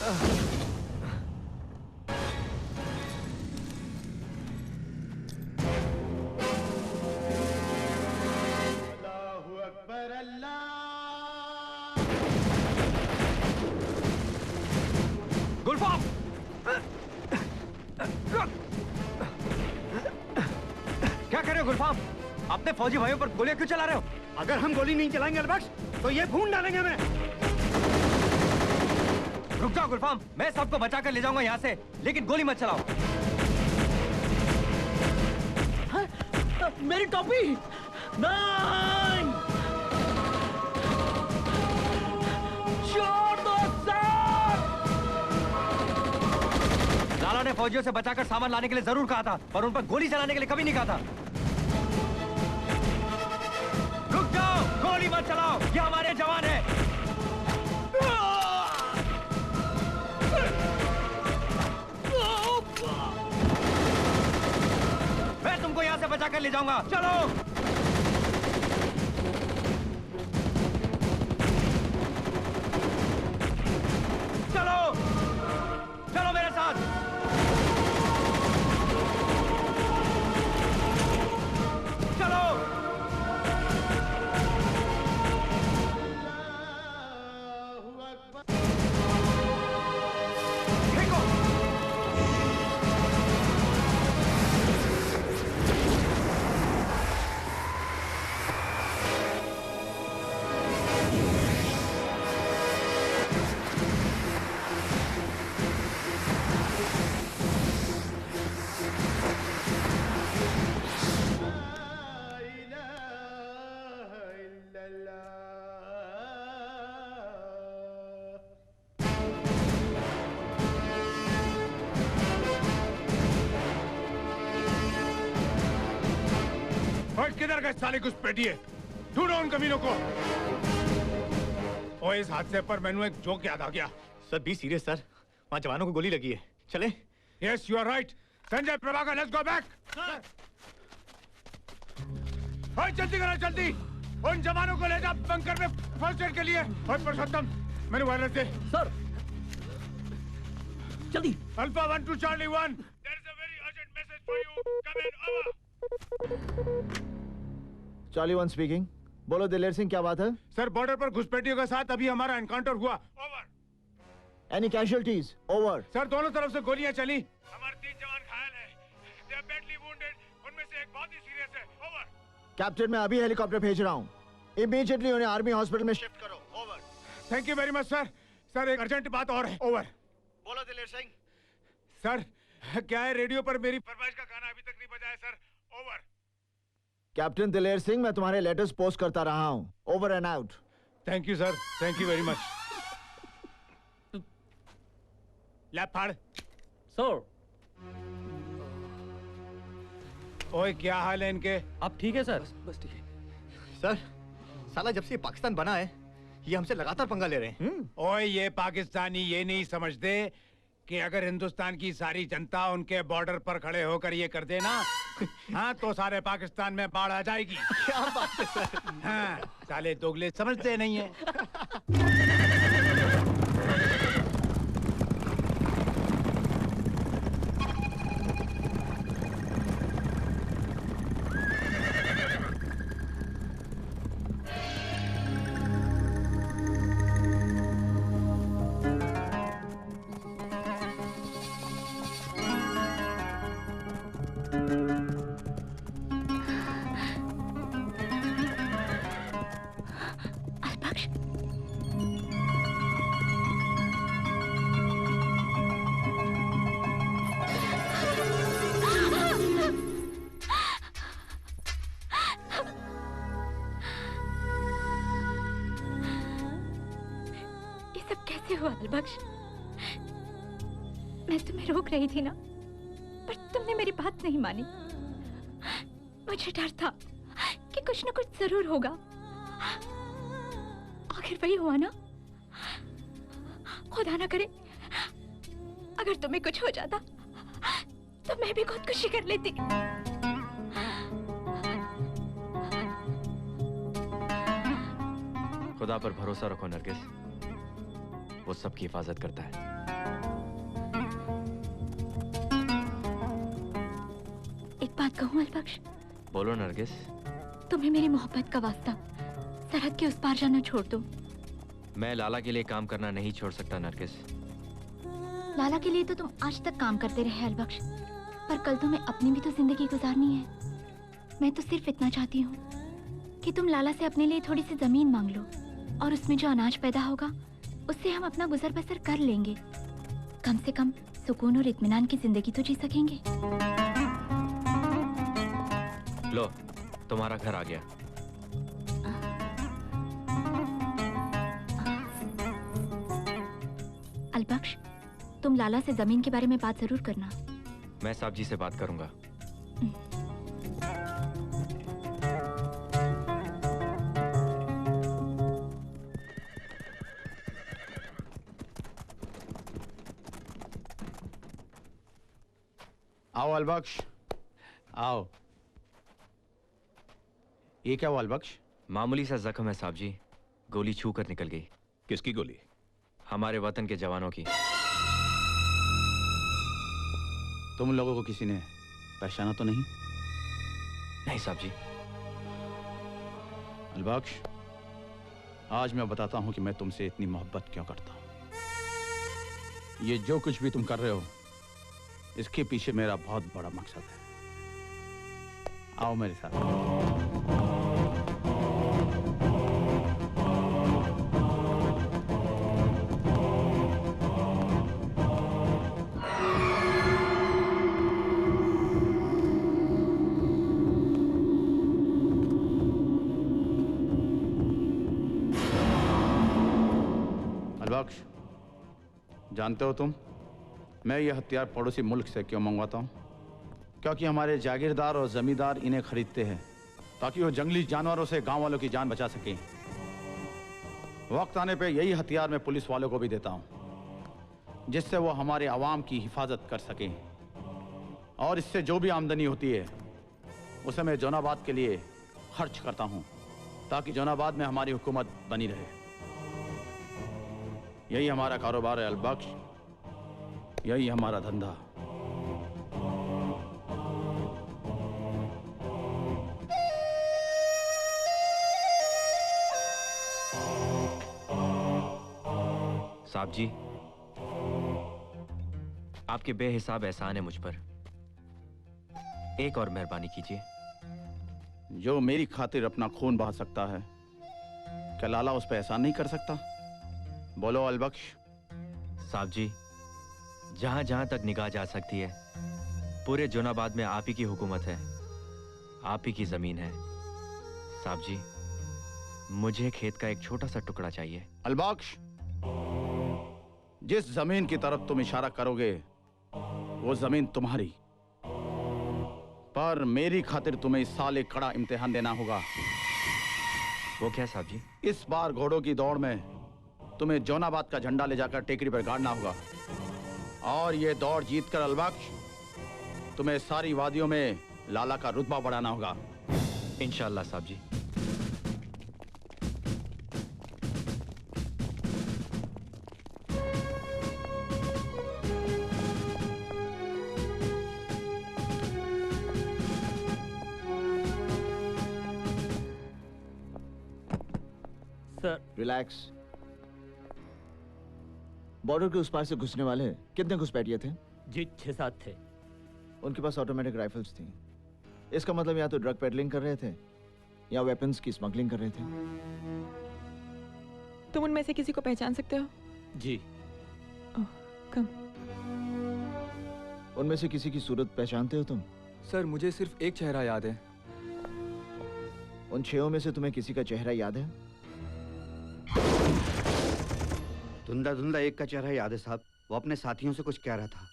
गुलफाम! क्या कर रहे हो गुलफाम? अपने फौजी भाइयों पर गोलियां क्यों चला रहे हो? अगर हम गोली नहीं चलाएंगे अलबख्श तो ये भून डालेंगे हमें। रुक जाओ गुलफाम, मैं सबको बचाकर ले जाऊंगा यहाँ से, लेकिन गोली मत चलाओ। मेरी टोपी! नहीं! छोड़ दो सर! लाला ने फौजियों से बचाकर सामान लाने के लिए जरूर कहा था, पर उन पर गोली चलाने के लिए कभी नहीं कहा था। रुक जाओ, गोली मत चलाओ, ये हमारे जवान हैं। मैं तुमको यहाँ से बचाकर ले जाऊंगा, चलो। चलो, चलो मेरे साथ। चलो। फेंको। किधर गए साले घुसपैठिए? ढूंढो उन कमीनों को। और इस हादसे पर मैंने एक जोक याद आ गया। सर बी सीरियस सर, वहाँ जवानों को गोली लगी है। चले? Yes you are right. Sanjay, Prabhakar, let's go back. जल्दी करो जल्दी, उन जवानों को ले जाओ बंकर में फर्स्ट एड के लिए। और पुरुषोत्तम, मैंने वायरलेस दे। सर जल्दी। Alpha 1 to Charlie 1, there is a very urgent message for you. Come in, over. Charlie 1 speaking. बोलो दिलेर सिंह, क्या बात है? सर बॉर्डर पर घुसपैठियों के साथ अभी हमारा एनकाउंटर हुआ। Over. Any casualties? Over. Sir दोनों तरफ से गोलियां चली, हमारे 3 जवान घायल हैं। They are badly wounded, उनमें से एक बहुत ही सीरियस है। ओवर। कैप्टन, मैं अभी हेलीकॉप्टर भेज रहा हूँ। इमीडिएटली उन्हें आर्मी हॉस्पिटल में शिफ्ट करो। Over. Thank you very much sir. Sir एक अर्जेंट बात और है। ओवर। बोलो दिलेर सिंह। सर क्या है, रेडियो पर मेरी फरमाइश का गाना अभी तक नहीं बजा है सर। ओवर। कैप्टन दिलेर सिंह, मैं तुम्हारे लेटर्स पोस्ट करता रहा हूँ। Over and out. Thank you sir, thank you very much. Lap फाड़। सर। ओए क्या हाल है इनके? अब ठीक है सर? बस ठीक है। सर साला जब से पाकिस्तान बना है ये हमसे लगातार पंगा ले रहे हैं। ओए ये पाकिस्तानी ये नहीं समझते कि अगर हिंदुस्तान की सारी जनता उनके बॉर्डर पर खड़े होकर ये कर देना हाँ तो सारे पाकिस्तान में बाढ़ आ जाएगी। क्या बात है सर? हाँ साले दोगले समझते नहीं है। अलबख्श, मैं तुम्हें रोक रही थी ना, पर तुमने मेरी बात नहीं मानी। मुझे डर था कि कुछ न कुछ जरूर होगा। आखिर वही हुआ ना। खुदा ना करे अगर तुम्हें कुछ हो जाता तो मैं भी खुदकुशी कर लेती। खुदा पर भरोसा रखो नरगिस, वो सबकी हिफाजत करता है। बात कहूँ अलबख्श? बोलो नरगिस। तुम्हें मेरी मोहब्बत का वास्ता सरहद के उस पार जाना छोड़ दो। मैं लाला के लिए काम करना नहीं छोड़ सकता नरगिस। लाला के लिए तो तुम आज तक काम करते रहे अलबख्श, पर कल तुम्हें अपनी भी तो जिंदगी गुजारनी है। मैं तो सिर्फ इतना चाहती हूँ कि तुम लाला से अपने लिए थोड़ी सी जमीन मांग लो और उसमें जो अनाज पैदा होगा उससे हम अपना गुजर बसर कर लेंगे। कम से कम सुकून और इत्मीनान की जिंदगी तो जी सकेंगे। लो, तुम्हारा घर आ गया। अलबख्श, तुम लाला से जमीन के बारे में बात जरूर करना। मैं साहब जी से बात करूंगा। आओ अलबख्श, आओ। ये क्या हुआ अलबख्श? मामूली सा जख्म है साहब जी, गोली छू कर निकल गई। किसकी गोली? हमारे वतन के जवानों की। तुम लोगों को किसी ने पहचाना तो नहीं? नहीं साहब जी। अलबख्श, आज मैं बताता हूं कि मैं तुमसे इतनी मोहब्बत क्यों करता हूं। ये जो कुछ भी तुम कर रहे हो, इसके पीछे मेरा बहुत बड़ा मकसद है। आओ मेरे साथ। अलबख्श, जानते हो तुम, मैं ये हथियार पड़ोसी मुल्क से क्यों मंगवाता हूँ? क्योंकि हमारे जागीरदार और जमींदार इन्हें खरीदते हैं ताकि वो जंगली जानवरों से गांव वालों की जान बचा सकें। वक्त आने पे यही हथियार मैं पुलिस वालों को भी देता हूँ, जिससे वो हमारे आवाम की हिफाजत कर सकें। और इससे जो भी आमदनी होती है उसे मैं जोनाबाद के लिए खर्च करता हूँ, ताकि जोनाबाद में हमारी हुकूमत बनी रहे। यही हमारा कारोबार है अलबख्श, यही हमारा धंधा। साहब जी, आपके बेहिसाब एहसान है मुझ पर। एक और मेहरबानी कीजिए। जो मेरी खातिर अपना खून बहा सकता है, क्या लाला उस पर एहसान नहीं कर सकता? बोलो अलबख्श। साहब जी, जहां जहां तक निगाह जा सकती है, पूरे जोनाबाद में आप ही की हुकूमत है, आप ही की जमीन है। साहब जी, मुझे खेत का एक छोटा सा टुकड़ा चाहिए। अलबख्श, जिस जमीन की तरफ तुम इशारा करोगे वो जमीन तुम्हारी, पर मेरी खातिर तुम्हें इस साल एक कड़ा इम्तिहान देना होगा। वो क्या साहब जी? इस बार घोड़ों की दौड़ में तुम्हें जोनाबाद का झंडा ले जाकर टेकरी पर गाड़ना होगा, और ये दौड़ जीतकर अलबख्श तुम्हें सारी वादियों में लाला का रुतबा बढ़ाना होगा। इंशाअल्लाह साहब जी। Sir, relax. बॉर्डर के उस पार से घुसने वाले कितने घुसपैठिए थे? जी 6-7 थे। उनके पास ऑटोमेटिक राइफल्स थी। इसका मतलब या तो ड्रग पेडलिंग कर रहे थे या वेपन्स की स्मगलिंग कर रहे थे। तुम उनमें से किसी को पहचान सकते हो? जी। कम। उनमें से किसी की सूरत पहचानते हो तुम? सर, मुझे सिर्फ एक चेहरा याद है। उन 6 में से तुम्हें किसी का चेहरा याद है? धुंधला धुंधला एक का चेहरा याद है साहब, वो अपने साथियों से कुछ कह रहा था।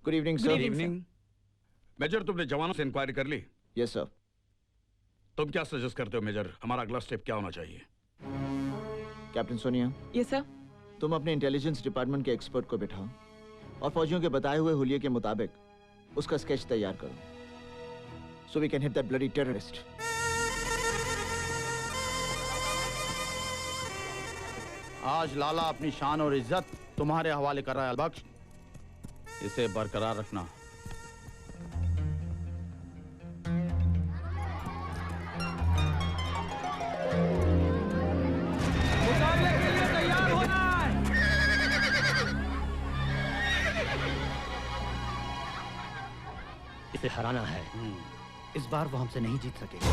Good evening sir. Good evening, major, तुमने जवानों से इंक्वायरी कर ली? Yes sir. तुम क्या सजेस्ट करते हो मेजर, हमारा अगला स्टेप क्या होना चाहिए? Captain Sonia, yes sir. तुम अपने इंटेलिजेंस डिपार्टमेंट के एक्सपर्ट को बिठाओ और फौजियों के बताए हुए हुलिये के मुताबिक उसका स्केच तैयार करो, so we can hit that bloody terrorist. आज लाला अपनी शान और इज्जत तुम्हारे हवाले कर रहा है अलबख्श, इसे बरकरार रखना। मुकाबले के लिए तैयार होना है। इसे हराना है। इस बार वो हमसे नहीं जीत सकेगा।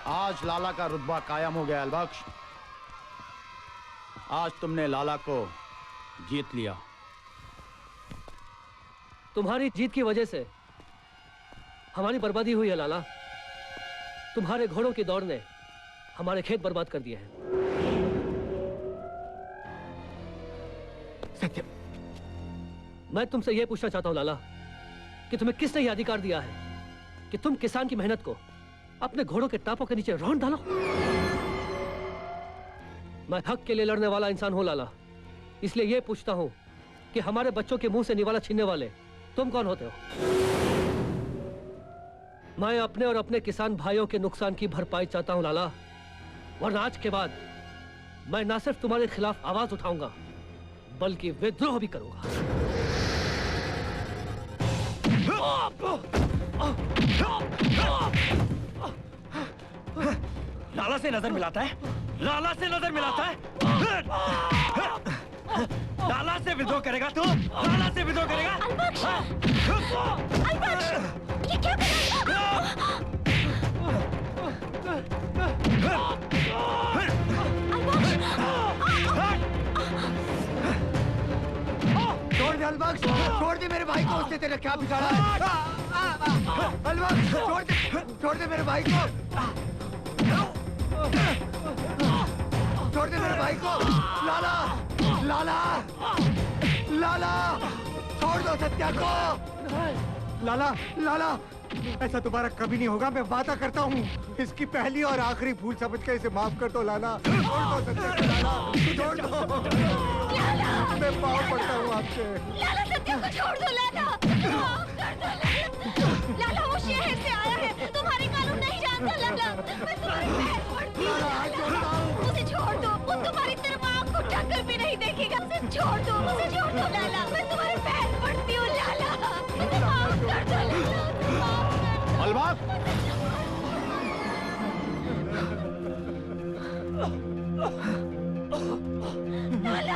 आज लाला का रुतबा कायम हो गया अलबख्श। आज तुमने लाला को जीत लिया। तुम्हारी जीत की वजह से हमारी बर्बादी हुई है लाला। तुम्हारे घोड़ों की दौड़ ने हमारे खेत बर्बाद कर दिए हैं। सत्य, मैं तुमसे यह पूछना चाहता हूं लाला कि तुम्हें किसने यह अधिकार दिया है कि तुम किसान की मेहनत को अपने घोड़ों के टापों के नीचे रौंद डालो? मैं हक के लिए लड़ने वाला इंसान हूं लाला, इसलिए यह पूछता हूं कि हमारे बच्चों के मुंह से निवाला छीनने वाले तुम कौन होते हो? मैं अपने और अपने किसान भाइयों के नुकसान की भरपाई चाहता हूं लाला, वरना आज के बाद मैं ना सिर्फ तुम्हारे खिलाफ आवाज उठाऊंगा बल्कि विद्रोह भी करूंगा। लाला से नजर मिलाता है, लाला से नजर मिलाता है। लाला से विद्रोह करेगा तू? लाला से विद्रोह करेगा? अलबख्श! अलबख्श! ये क्या कर रहा है? छोड़ दे अलबख्श, छोड़ दे मेरे भाई को। उसने तेरा क्या बिगाड़ा है? अलबख्श, छोड़ दे मेरे भाई को। छोड़ दे मेरे भाई को। लाला, लाला, लाला, छोड़ दो सत्या को। लाला, लाला, ऐसा दोबारा कभी नहीं होगा, मैं वादा करता हूँ। इसकी पहली और आखिरी भूल समझ के इसे माफ कर दो लाला। छोड़ दो सत्या को लाला, छोड़ दो। मैं पाँव पड़ता हूँ आपसे। लाला सत्या को छोड़ दो लाला, माफ कर दो लाला। लाला वो शहर से आया है, तुम्हारे कानून नहीं जानता लाला। मैं तुम्हारे पैर पड़ती हूँ लाला, उसे छोड़ दो। वो तुम्हारी तरफ आँख उठाकर भी नहीं देखेगा। उसे छोड़ दो, उसे छोड़ दो लाला। मैं तुम्हारे पैर पड़ती हूँ लाला, मुझे माफ कर दो लाला। अलबख्श! लाला